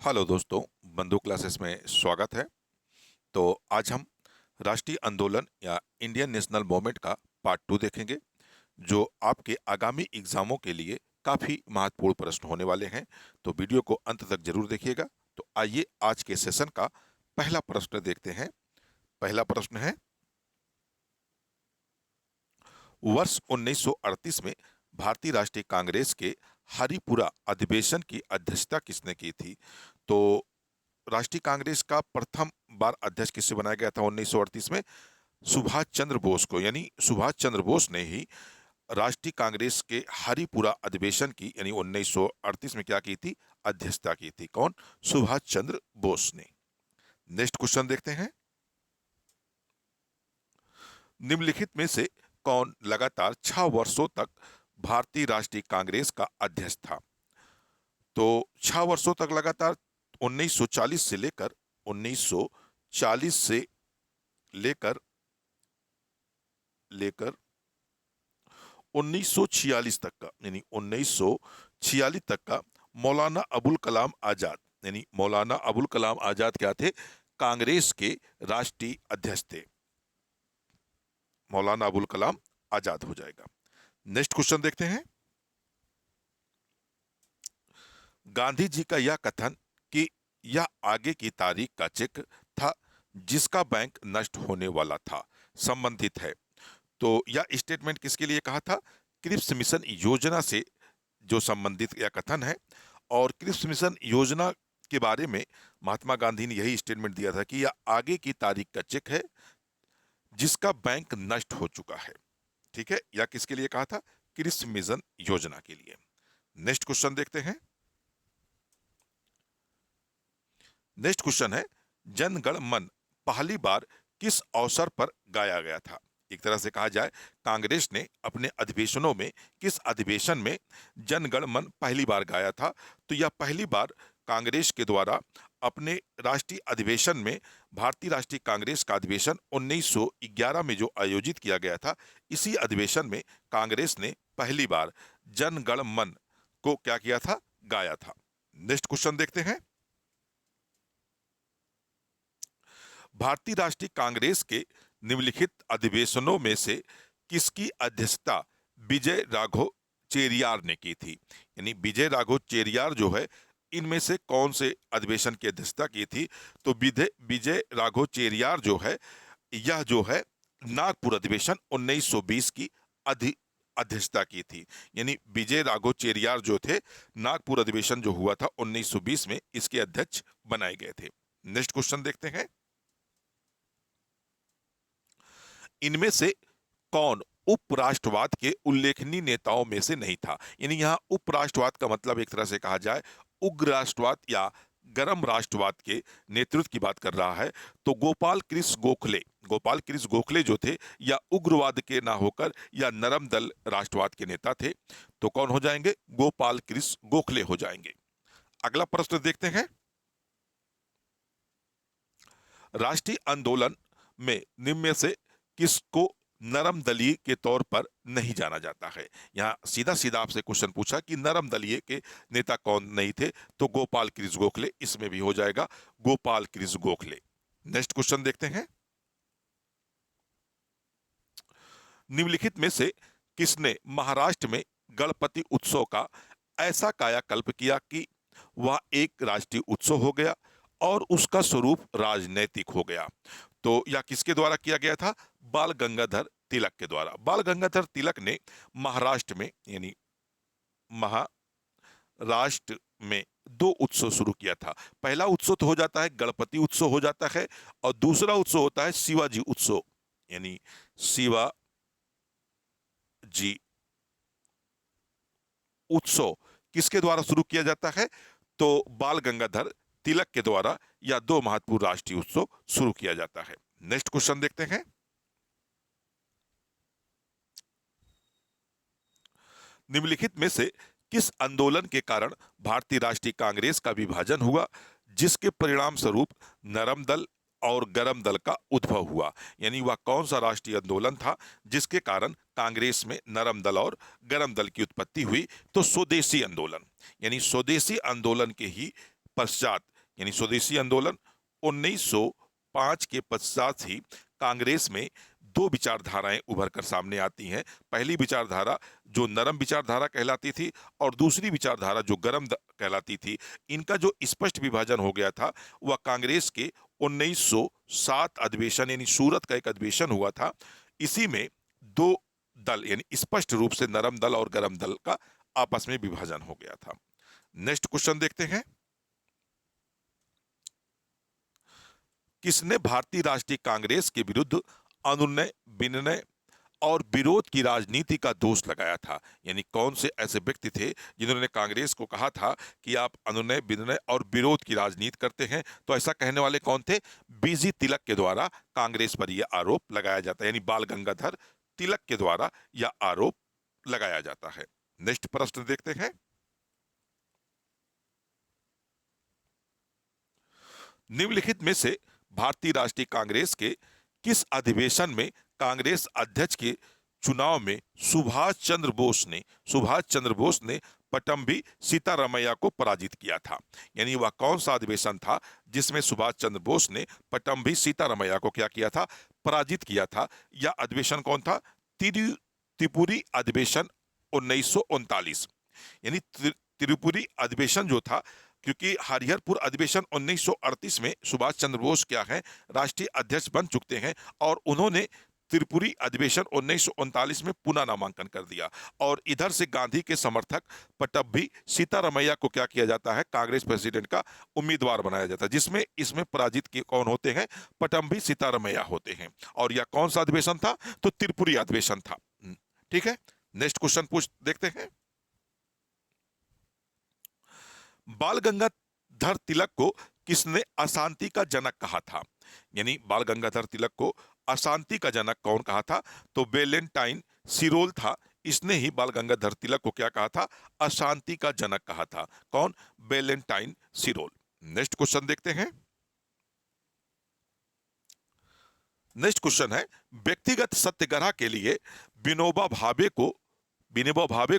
Hello दोस्तों, बंधु classes में स्वागत है। तो आज हम राष्ट्रीय आंदोलन या इंडियन नेशनल मूवमेंट का पार्ट 2 देखेंगे, जो आपके आगामी एग्जामों के लिए काफ़ी महत्वपूर्ण प्रश्न होने वाले हैं। तो वीडियो को अंत तक जरूर देखिएगा। तो आइए आज के सेशन का पहला प्रश्न देखते हैं। पहला प्रश्न है, वर्ष 1938 में भारतीय राष्ट्रीय कांग्रेस के हरिपुरा अधिवेशन की अध्यक्षता किसने की थी? तो राष्ट्रीय कांग्रेस का प्रथम बार अध्यक्ष किससे बनाया गया था 1938 में? सुभाष चंद्र बोस को, यानी सुभाष चंद्र बोस ने ही राष्ट्रीय कांग्रेस के हरिपुरा अधिवेशन की यानी 1938 में क्या की थी? अध्यक्षता की थी। कौन? सुभाष चंद्र बोस ने। नेक्स्ट क्वेश्चन देखते हैं। निम्नलिखित में से कौन लगातार 6 वर्षों तक भारतीय राष्ट्रीय कांग्रेस का अध्यक्ष था? तो 6 वर्षों तक लगातार 1940 से लेकर 1940 से लेकर लेकर 1946 तक का, यानी 1946 तक का मौलाना अबुल कलाम आजाद, यानी मौलाना अबुल कलाम आजाद क्या थे? कांग्रेस के राष्ट्रीय अध्यक्ष थे। मौलाना अबुल कलाम आजाद हो जाएगा। नेक्स्ट क्वेश्चन देखते हैं। गांधी जी का यह कथन कि यह आगे की तारीख का चेक था जिसका बैंक नष्ट होने वाला था, संबंधित है। तो यह स्टेटमेंट किसके लिए कहा था? क्रिप्स मिशन योजना से जो संबंधित यह कथन है। और क्रिप्स मिशन योजना के बारे में महात्मा गांधी ने यही स्टेटमेंट दिया था कि यह आगे की तारीख का चेक है जिसका बैंक नष्ट हो चुका है। ठीक है, यह किसके लिए कहा था? क्रिप्स मिशन योजना के लिए। नेक्स्ट क्वेश्चन देखते हैं। नेक्स्ट क्वेश्चन है, जन गण मन पहली बार किस अवसर पर गाया गया था? एक तरह से कहा जाए, कांग्रेस ने अपने अधिवेशनों में किस अधिवेशन में जन गण मन पहली बार गाया था? तो यह पहली बार कांग्रेस के द्वारा अपने राष्ट्रीय अधिवेशन में, भारतीय राष्ट्रीय कांग्रेस का अधिवेशन 1911 में जो आयोजित किया गया था, इसी अधिवेशन में कांग्रेस ने पहली बार जन गण मन को क्या किया था? गाया था। नेक्स्ट क्वेश्चन देखते हैं। भारतीय राष्ट्रीय कांग्रेस के निम्नलिखित अधिवेशनों में से किसकी अध्यक्षता विजय राघव चेरियार ने की थी? यानी विजय राघव चेरियार जो है, इनमें से कौन से अधिवेशन की अध्यक्षता की थी? तो विजय राघव चेरियार जो है, यह जो है नागपुर अधिवेशन 1920 की अध्यक्षता की थी। यानी विजय राघव चेरियार जो थे, नागपुर अधिवेशन जो हुआ था 1920 में, इसके अध्यक्ष बनाए गए थे। नेक्स्ट क्वेश्चन देखते हैं। इनमें से कौन उपराष्ट्रवाद के उल्लेखनीय नेताओं में से नहीं था? यानी यहां उपराष्ट्रवाद का मतलब एक तरह से कहा जाए उग्र राष्ट्रवाद या गरम राष्ट्रवाद के नेतृत्व की बात कर रहा है। तो गोपाल कृष्ण गोखले जो थे, या उग्रवाद के ना होकर या नरम दल राष्ट्रवाद के नेता थे। तो कौन हो जाएंगे? गोपाल कृष्ण गोखले हो जाएंगे। अगला प्रश्न देखते हैं। राष्ट्रीय आंदोलन में निम्न में से किसको नरम दलीय के तौर पर नहीं जाना जाता है? यहां सीधा सीधा आपसे क्वेश्चन पूछा कि नरम दलीय के नेता कौन नहीं थे? तो गोपाल कृष्ण गोखले इसमें भी हो जाएगा, गोपाल कृष्ण गोखले। नेक्स्ट क्वेश्चन देखते हैं। निम्नलिखित में से किसने महाराष्ट्र में गणपति उत्सव का ऐसा कायाकल्प किया कि वह एक राष्ट्रीय उत्सव हो गया और उसका स्वरूप राजनैतिक हो गया? तो यह किसके द्वारा किया गया था? बाल गंगाधर तिलक के द्वारा। बाल गंगाधर तिलक ने महाराष्ट्र में, यानी महाराष्ट्र में दो उत्सव शुरू किया था। पहला उत्सव तो हो जाता है गणपति उत्सव हो जाता है, और दूसरा उत्सव होता है शिवाजी उत्सव, यानी शिवाजी उत्सव किसके द्वारा शुरू किया जाता है? तो बाल गंगाधर तिलक के द्वारा यह दो महत्वपूर्ण राष्ट्रीय उत्सव शुरू किया जाता है। नेक्स्ट क्वेश्चन देखते हैं। निम्नलिखित में से किस आंदोलन के कारण भारतीय राष्ट्रीय कांग्रेस का विभाजन हुआ जिसके परिणाम स्वरूप नरम दल और गरम दल का उद्भव हुआ? यानी वह कौन सा राष्ट्रीय आंदोलन था जिसके कारण कांग्रेस में नरम दल और गरम दल की उत्पत्ति हुई? तो स्वदेशी आंदोलन। यानी स्वदेशी आंदोलन के ही पश्चात यानी स्वदेशी आंदोलन 1905 के पश्चात ही कांग्रेस में दो विचारधाराएं उभर कर सामने आती हैं। पहली विचारधारा जो नरम विचारधारा कहलाती थी और दूसरी विचारधारा जो कहलाती थी। इनका जो स्पष्ट विभाजन हो गया था वह कांग्रेस के 1907 अधिवेशन यानी सूरत का एक अधिवेशन हुआ था। इसी में दो दल यानी स्पष्ट रूप से नरम दल और गरम दल का आपस में विभाजन हो गया था। नेक्स्ट क्वेश्चन देखते हैं। किसने भारतीय राष्ट्रीय कांग्रेस के विरुद्ध अनुनय विनय और विरोध की राजनीति का दोष लगाया था? यानी कौन से ऐसे व्यक्ति थे जिन्होंने कांग्रेस को कहा था कि आप अनुनय विनय और विरोध की राजनीति करते हैं? तो ऐसा कहने वाले कौन थे? बीजी तिलक के द्वारा कांग्रेस पर यह आरोप लगाया जाता है, यानी बाल गंगाधर तिलक के द्वारा यह आरोप लगाया जाता है। नेक्स्ट प्रश्न देखते हैं। निम्नलिखित में से भारतीय राष्ट्रीय कांग्रेस के किस अधिवेशन में कांग्रेस अध्यक्ष के चुनाव में सुभाष चंद्र बोस ने पट्टभी सीतारामैया को पराजित किया था? यानी वह कौन सा अधिवेशन था जिसमें सुभाष चंद्र बोस ने पट्टभी सीतारामैया को क्या किया था? पराजित किया था। यह अधिवेशन कौन था? त्रिपुरी अधिवेशन 1939। यानी त्रिपुरी अधिवेशन जो था, क्योंकि हरिहरपुर अधिवेशन 1938 में सुभाष चंद्र बोस क्या है, राष्ट्रीय अध्यक्ष बन चुके हैं और उन्होंने त्रिपुरी अधिवेशन 1939 में पुनः नामांकन कर दिया। और इधर से गांधी के समर्थक पट्टभी सीतारामैया को क्या किया जाता है? कांग्रेस प्रेसिडेंट का उम्मीदवार बनाया जाता है, जिसमें इसमें पराजित के कौन होते हैं? पट्टभी सीतारामैया होते हैं। और यह कौन सा अधिवेशन था? तो त्रिपुरी अधिवेशन था। ठीक है, नेक्स्ट क्वेश्चन देखते हैं। बाल गंगाधर तिलक को किसने अशांति का जनक कहा था? यानी बाल गंगाधर तिलक को अशांति का जनक कौन कहा था? तो वेलेंटाइन सिरोल था। इसने ही बाल गंगाधर तिलक को क्या कहा था? अशांति का जनक कहा था। कौन? वेलेंटाइन सिरोल। नेक्स्ट क्वेश्चन देखते हैं। नेक्स्ट क्वेश्चन है, व्यक्तिगत सत्याग्रह के लिए विनोबा भावे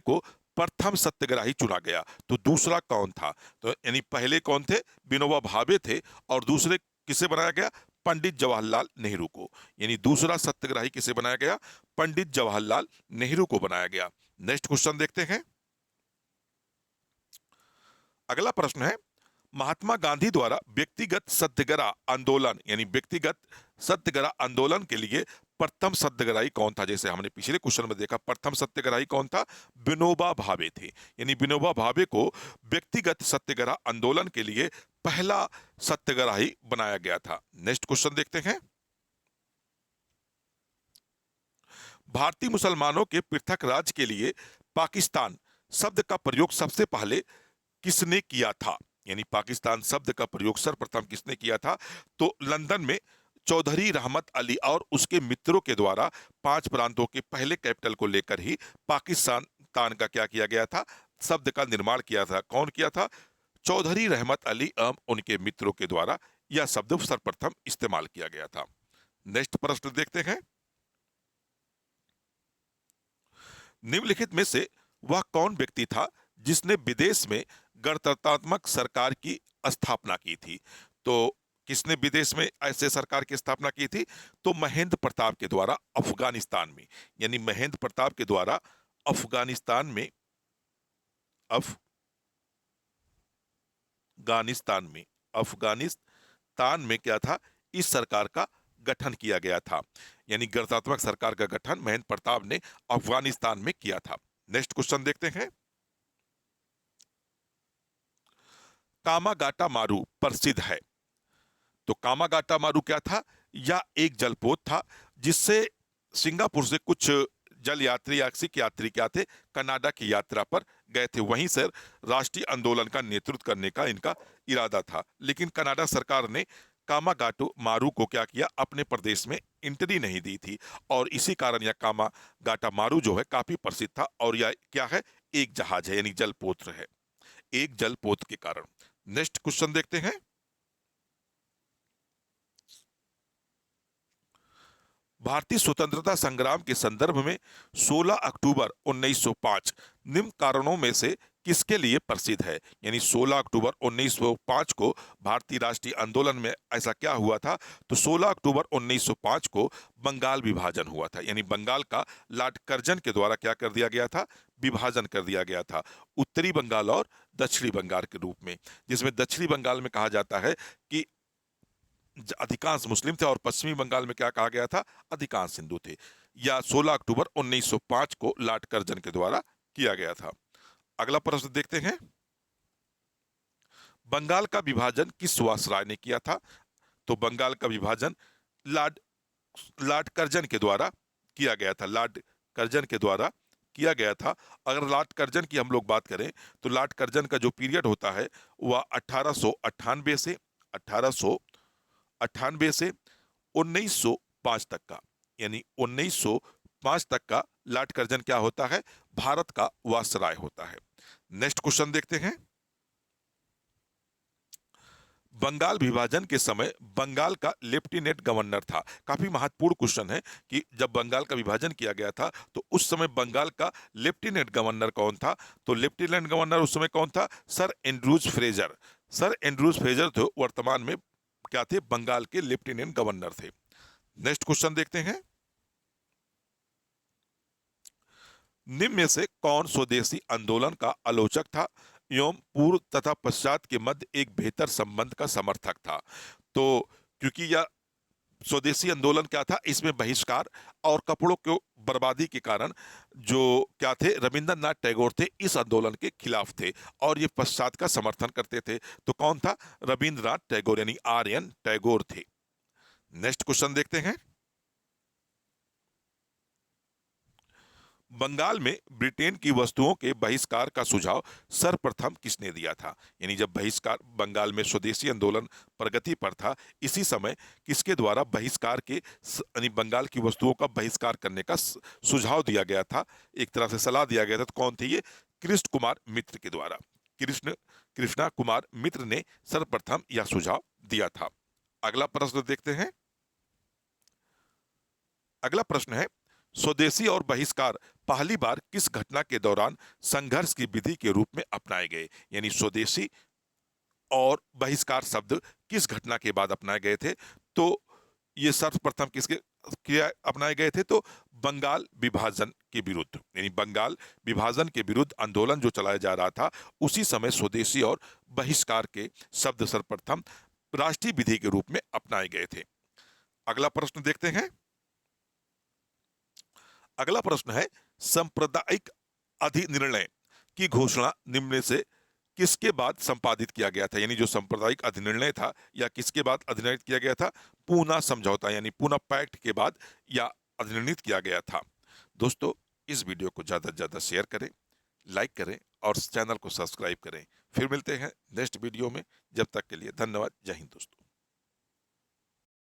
को प्रथम सत्याग्रही चुना गया, तो दूसरा कौन था? तो यानी पहले कौन थे? विनोबा भावे थे और दूसरे किसे बनाया गया? पंडित जवाहरलाल नेहरू को। यानी दूसरा सत्याग्रही किसे बनाया गया? पंडित जवाहरलाल नेहरू को बनाया गया। नेक्स्ट क्वेश्चन देखते हैं। अगला प्रश्न है, महात्मा गांधी द्वारा व्यक्तिगत सत्याग्रह आंदोलन के लिए प्रथम सत्याग्रही कौन था? जैसे हमने पिछले क्वेश्चन में देखा, प्रथम सत्याग्रही कौन था? विनोबा भावे थे। यानी विनोबा भावे को व्यक्तिगत सत्याग्रह आंदोलन के लिए पहला सत्याग्रही बनाया गया था। नेक्स्ट क्वेश्चन देखते हैं। भारतीय मुसलमानों के पृथक राज्य के लिए पाकिस्तान शब्द का प्रयोग सबसे पहले किसने किया था? यानी पाकिस्तान शब्द का प्रयोग सर्वप्रथम किसने किया था? तो लंदन में चौधरी रहमत अली और उसके मित्रों के द्वारा 5 प्रांतों के पहले कैपिटल को लेकर ही पाकिस्तान का क्या किया गया था? शब्द का निर्माण किया था। कौन किया था? चौधरी रहमत अली एवं उनके मित्रों के द्वारा यह शब्द सर्वप्रथम इस्तेमाल किया गया था। नेक्स्ट प्रश्न देखते हैं। निम्नलिखित में से वह कौन व्यक्ति था जिसने विदेश में गणतंत्रात्मक सरकार की स्थापना की थी? तो किसने विदेश में ऐसे सरकार की स्थापना की थी? तो महेंद्र प्रताप के द्वारा अफगानिस्तान में। यानी महेंद्र प्रताप के द्वारा अफगानिस्तान में क्या था? इस सरकार का गठन किया गया था। यानी गणतंत्रात्मक सरकार का गठन महेंद्र प्रताप ने अफगानिस्तान में किया था। नेक्स्ट क्वेश्चन देखते हैं। कामागाटा मारू प्रसिद्ध है, तो कामागाटा मारू क्या था? यह एक जलपोत था जिससे सिंगापुर से कुछ जल यात्री या सिख यात्री क्या थे? कनाडा की यात्रा पर गए थे। वहीं से राष्ट्रीय आंदोलन का नेतृत्व करने का इनका इरादा था, लेकिन कनाडा सरकार ने कामागाटू मारू को क्या किया? अपने प्रदेश में एंट्री नहीं दी थी और इसी कारण यह कामागाटा मारू जो है काफी प्रसिद्ध था। और यह क्या है? एक जहाज है, यानी जलपोत है, एक जलपोत के कारण। नेक्स्ट क्वेश्चन देखते हैं। भारतीय स्वतंत्रता संग्राम के संदर्भ में 16 अक्टूबर 1905 निम्न कारणों में से किसके लिए प्रसिद्ध है? यानी 16 अक्टूबर 1905 को भारतीय राष्ट्रीय आंदोलन में ऐसा क्या हुआ था? तो 16 अक्टूबर 1905 को बंगाल विभाजन हुआ था। यानी बंगाल का लॉर्ड कर्जन के द्वारा क्या कर दिया गया था? विभाजन कर दिया गया था, उत्तरी बंगाल और दक्षिणी बंगाल के रूप में, जिसमें दक्षिणी बंगाल में कहा जाता है कि अधिकांश मुस्लिम थे और पश्चिमी बंगाल में क्या कहा गया था? अधिकांश हिंदू थे। या 16 अक्टूबर 1905 को लॉर्ड कर्जन के द्वारा किया गया था। अगला प्रश्न देखते हैं, बंगाल का विभाजन किस वायसराय ने किया था? तो बंगाल का विभाजन लॉर्ड लॉर्ड कर्जन के द्वारा किया गया था। लॉर्ड कर्जन के द्वारा किया गया था। अगर लॉर्ड कर्जन की हम लोग बात करें तो लॉर्ड कर्जन का जो पीरियड होता है वह 1898 से 1898 से 1905 तक का, यानी 1905 तक का लॉर्ड कर्जन क्या होता है? भारत का वायसराय होता है। नेक्स्ट क्वेश्चन देखते हैं, बंगाल विभाजन के समय बंगाल का लेफ्टिनेंट गवर्नर था। काफी महत्वपूर्ण क्वेश्चन है कि जब बंगाल का विभाजन किया गया था तो उस समय बंगाल का लेफ्टिनेंट गवर्नर कौन था? तो लेफ्टिनेंट गवर्नर उस समय कौन था? Sir Andrews Fraser. Sir Andrews Fraser तो वर्तमान में क्या थे? बंगाल के लेफ्टिनेंट गवर्नर थे। नेक्स्ट क्वेश्चन देखते हैं, निम्न में से कौन स्वदेशी आंदोलन का आलोचक था एवं पूर्व तथा पश्चात के मध्य एक बेहतर संबंध का समर्थक था? तो क्योंकि यह स्वदेशी आंदोलन क्या था? इसमें बहिष्कार और कपड़ों को बर्बादी के कारण जो क्या थे? रविंद्रनाथ टैगोर थे, इस आंदोलन के खिलाफ थे और ये पश्चात का समर्थन करते थे। तो कौन था? रविंद्रनाथ टैगोर, यानी आर्यन टैगोर थे। नेक्स्ट क्वेश्चन देखते हैं, बंगाल में ब्रिटेन की वस्तुओं के बहिष्कार का सुझाव सर्वप्रथम किसने दिया था? यानी जब बहिष्कार बंगाल में स्वदेशी आंदोलन प्रगति पर था, इसी समय किसके द्वारा बहिष्कार के यानी बंगाल की वस्तुओं का बहिष्कार करने का सुझाव दिया गया था, एक तरह से सलाह दिया गया था? तो कौन थे ये? कृष्ण कुमार मित्र के द्वारा। कृष्णा कुमार मित्र ने सर्वप्रथम यह सुझाव दिया था। अगला प्रश्न देखते हैं, अगला प्रश्न है, स्वदेशी और बहिष्कार पहली बार किस घटना के दौरान संघर्ष की विधि के रूप में अपनाए गए? यानी स्वदेशी और बहिष्कार शब्द किस घटना के बाद अपनाए गए थे? तो ये सर्वप्रथम किसके क्या अपनाए गए थे? तो बंगाल विभाजन के विरुद्ध, यानी बंगाल विभाजन के विरुद्ध आंदोलन जो चलाया जा रहा था, उसी समय स्वदेशी और बहिष्कार के शब्द सर्वप्रथम राष्ट्रीय विधि के रूप में अपनाए गए थे। अगला प्रश्न देखते हैं, अगला प्रश्न है, सांप्रदायिक अधिनिर्णय की घोषणा निम्न में से किसके बाद संपादित किया गया था? यानी जो सांप्रदायिक अधिनिर्णय था या किसके बाद अधिनिर्णित किया गया था? पूना समझौता यानी पूना पैक्ट के बाद या अधिनिर्णित किया गया था। दोस्तों, इस वीडियो को ज्यादा से ज्यादा शेयर करें, लाइक करें और चैनल को सब्सक्राइब करें। फिर मिलते हैं नेक्स्ट वीडियो में। जब तक के लिए धन्यवाद। जय हिंद दोस्तों।